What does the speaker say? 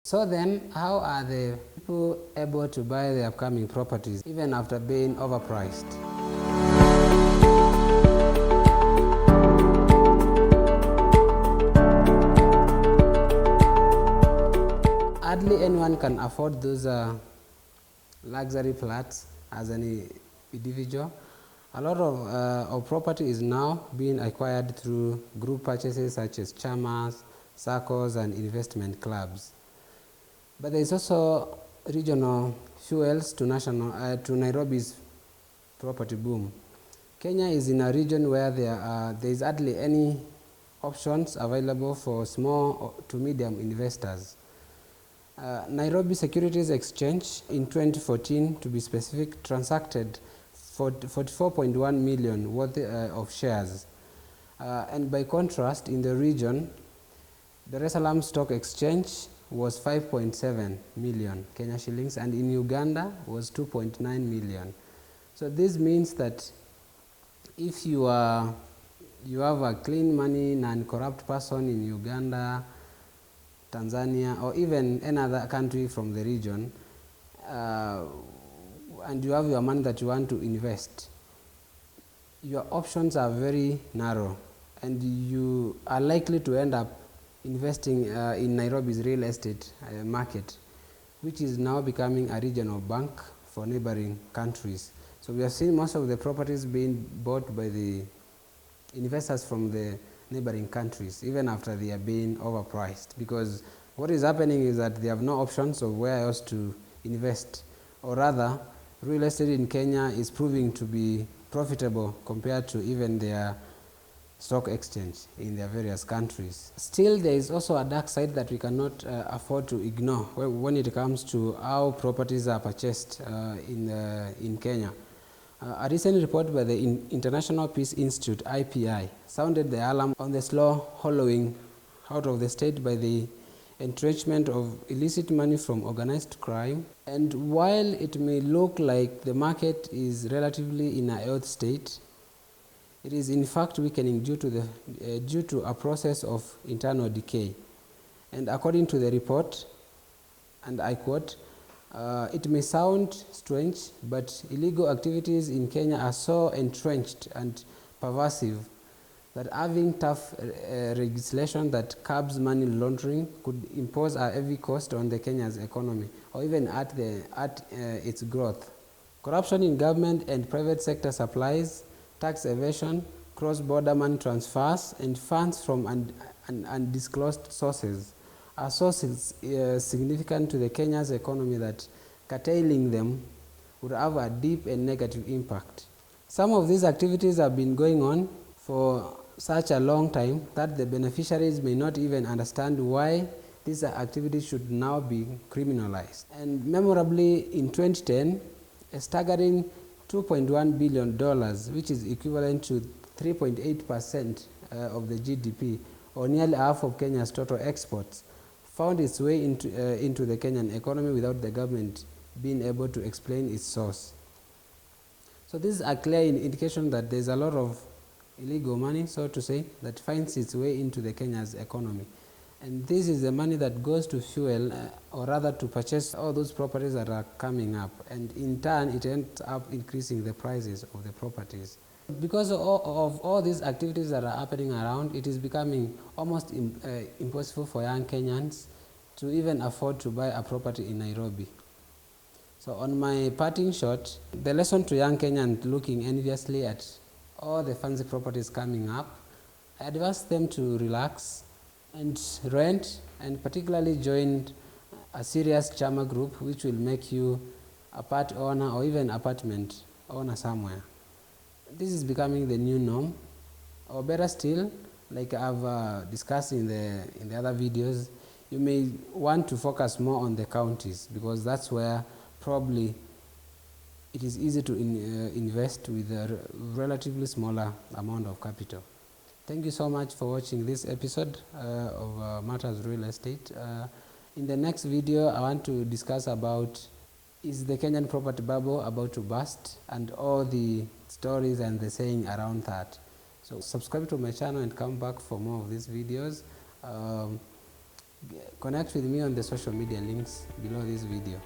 So then, how are the people able to buy the upcoming properties even after being overpriced? Hardly anyone can afford those luxury flats as an individual. A lot of property is now being acquired through group purchases such as chamas, SACCOs and investment clubs. But there is also regional fuels to Nairobi's property boom. Kenya is in a region where there is hardly any options available for small to medium investors. Nairobi Securities Exchange in 2014, to be specific, transacted 44.1 million worth of shares. And by contrast, in the region, Dar es Salaam Stock Exchange was 5.7 million Kenya shillings, and in Uganda was 2.9 million. So this means that if you have a clean money, non-corrupt person in Uganda, Tanzania, or even any other country from the region, and you have your money that you want to invest, your options are very narrow, and you are likely to end up investing in Nairobi's real estate market, which is now becoming a regional bank for neighboring countries. So we have seen most of the properties being bought by the investors from the neighboring countries, even after they are being overpriced, because what is happening is that they have no options of where else to invest, or rather, real estate in Kenya is proving to be profitable compared to even their stock exchange in their various countries. Still, there is also a dark side that we cannot afford to ignore when it comes to how properties are purchased in Kenya. A recent report by the International Peace Institute, IPI, sounded the alarm on the slow hollowing out of the state by the entrenchment of illicit money from organized crime. And while it may look like the market is relatively in a healthy state, it is in fact weakening due to a process of internal decay. And according to the report, and I quote, it may sound strange, but illegal activities in Kenya are so entrenched and pervasive that having tough legislation that curbs money laundering could impose a heavy cost on the Kenya's economy, or even at its growth. Corruption in government and private sector supplies, tax evasion, cross-border money transfers, and funds from undisclosed sources are so significant to the Kenya's economy that curtailing them would have a deep and negative impact. Some of these activities have been going on for such a long time that the beneficiaries may not even understand why these activities should now be criminalized. And memorably, in 2010, a staggering $2.1 billion, which is equivalent to 3.8% of the GDP, or nearly half of Kenya's total exports, found its way into the Kenyan economy without the government being able to explain its source. So this is a clear indication that there is a lot of illegal money, so to say, that finds its way into the Kenya's economy. And this is the money that goes to fuel, or rather to purchase all those properties that are coming up. And in turn, it ends up increasing the prices of the properties. Because of all these activities that are happening around, it is becoming almost impossible for young Kenyans to even afford to buy a property in Nairobi. So on my parting shot, the lesson to young Kenyans looking enviously at all the fancy properties coming up, I advise them to relax and rent, and particularly join a serious chama group which will make you a part owner or even apartment owner somewhere. This is becoming the new norm, or better still, like I've discussed in the other videos, you may want to focus more on the counties, because that's where probably it is easy to invest with a relatively smaller amount of capital. Thank you so much for watching this episode of Matters Real Estate. In the next video, I want to discuss about, is the Kenyan property bubble about to burst, and all the stories and the saying around that. So subscribe to my channel and come back for more of these videos. Connect with me on the social media links below this video.